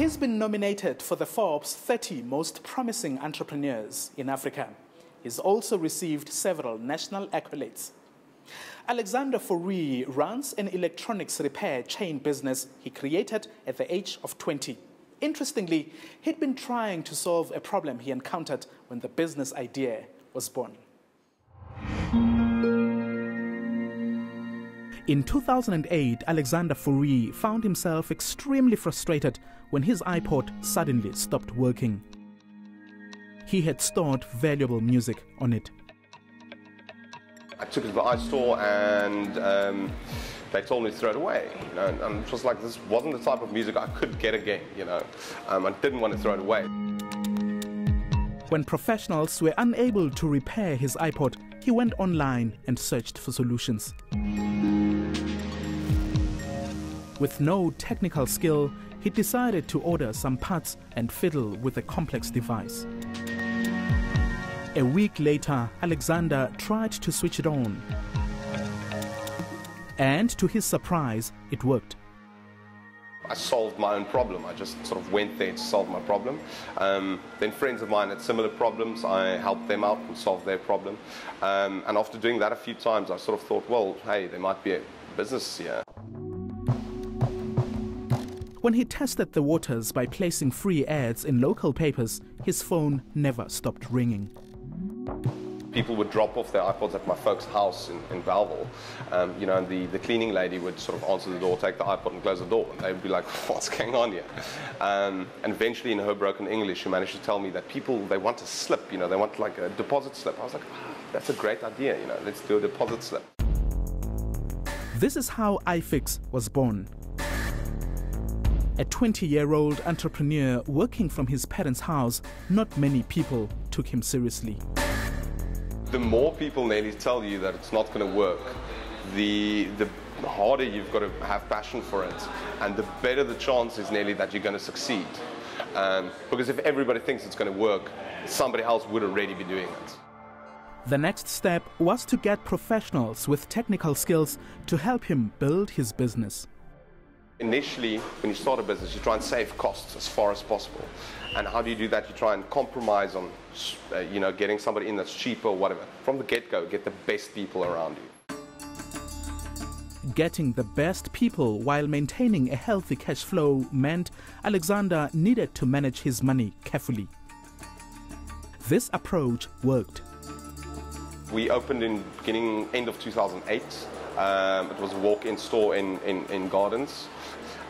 He's been nominated for the Forbes 30 Most Promising Entrepreneurs in Africa. He's also received several national accolades. Alexander Fourie runs an electronics repair chain business he created at the age of 20. Interestingly, he'd been trying to solve a problem he encountered when the business idea was born. In 2008, Alexander Fourie found himself extremely frustrated when his iPod suddenly stopped working. He had stored valuable music on it. I took it to the iStore and they told me to throw it away, and it was like, this wasn't the type of music I could get again, I didn't want to throw it away. When professionals were unable to repair his iPod, he went online and searched for solutions. With no technical skill, he decided to order some parts and fiddle with a complex device. A week later, Alexander tried to switch it on. And to his surprise, it worked. I solved my own problem. I just sort of went there to solve my problem. Then friends of mine had similar problems. I helped them out and solved their problem. And after doing that a few times, I sort of thought, well, hey, there might be a business here. When he tested the waters by placing free ads in local papers, his phone never stopped ringing. People would drop off their iPods at my folks' house in Belleville, and the cleaning lady would sort of answer the door, take the iPod and close the door. And they would be like, what's going on here? And eventually in her broken English, she managed to tell me that people, they want a slip, they want like a deposit slip. I was like, that's a great idea, let's do a deposit slip. This is how iFix was born. A 20-year-old entrepreneur working from his parents' house, not many people took him seriously. The more people nearly tell you that it's not going to work, the harder you've got to have passion for it, and the better the chance is nearly that you're going to succeed. Because if everybody thinks it's going to work, somebody else would already be doing it. The next step was to get professionals with technical skills to help him build his business. Initially, when you start a business, you try and save costs as far as possible. And how do you do that? You try and compromise on, getting somebody in that's cheaper or whatever. From the get-go, get the best people around you. Getting the best people while maintaining a healthy cash flow meant Alexander needed to manage his money carefully. This approach worked. We opened in end of 2008. It was a walk-in store in Gardens.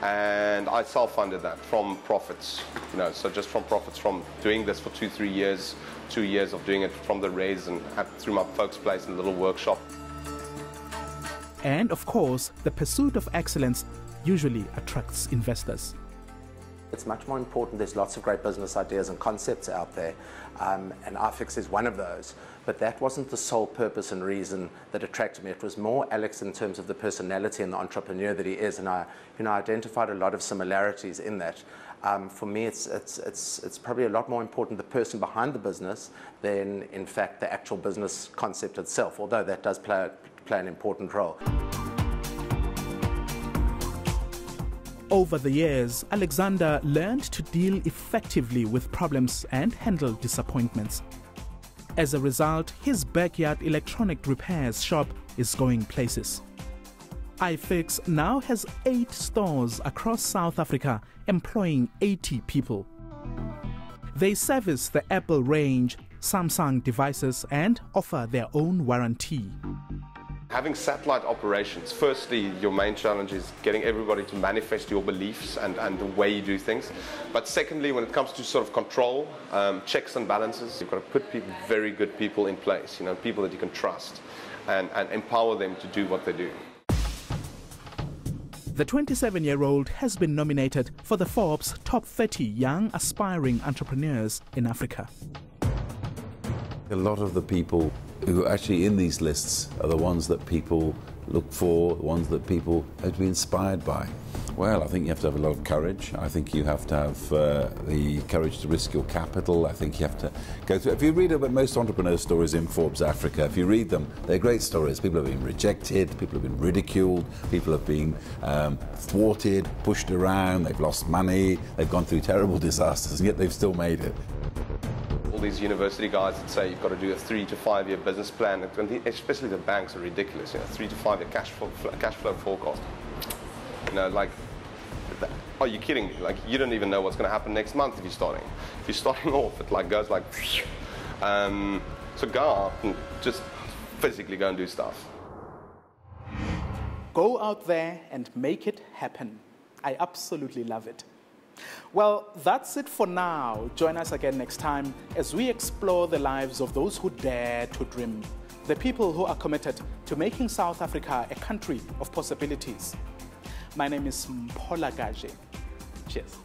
And I self-funded that from profits, so just from profits from doing this for 2 years of doing it from the raise and through my folks' place in a little workshop. And of course, the pursuit of excellence usually attracts investors. It's much more important. There's lots of great business ideas and concepts out there, and iFix is one of those. But that wasn't the sole purpose and reason that attracted me. It was more Alex in terms of the personality and the entrepreneur that he is, and I identified a lot of similarities in that. For me, it's probably a lot more important the person behind the business than, in fact, the actual business concept itself, although that does play an important role. Over the years, Alexander learned to deal effectively with problems and handle disappointments. As a result, his backyard electronic repairs shop is going places. iFix now has 8 stores across South Africa, employing 80 people. They service the Apple range, Samsung devices, and offer their own warranty. Having satellite operations, firstly, your main challenge is getting everybody to manifest your beliefs and the way you do things. But secondly, when it comes to sort of control, checks and balances, you've got to put very good people in place, people that you can trust and empower them to do what they do. The 27-year-old has been nominated for the Forbes Top 30 Young Aspiring Entrepreneurs in Africa. A lot of the people who are actually in these lists are the ones that people look for, the ones that people have to be inspired by. Well, I think you have to have a lot of courage. I think you have to have the courage to risk your capital. I think you have to go through. If you read about most entrepreneur stories in Forbes Africa, if you read them, they're great stories. People have been rejected, people have been ridiculed, people have been thwarted, pushed around, they've lost money, they've gone through terrible disasters, and yet they've still made it. All these university guys that say you've got to do a 3 to 5 year business plan, especially the banks are ridiculous. 3 to 5 year cash flow forecast. Like, are you kidding me? Like, you don't even know what's going to happen next month if you're starting. If you're starting off, it like goes like, so go out and just physically go and do stuff. Go out there and make it happen. I absolutely love it. Well, that's it for now. Join us again next time as we explore the lives of those who dare to dream, the people who are committed to making South Africa a country of possibilities. My name is Mphola Gaje. Cheers.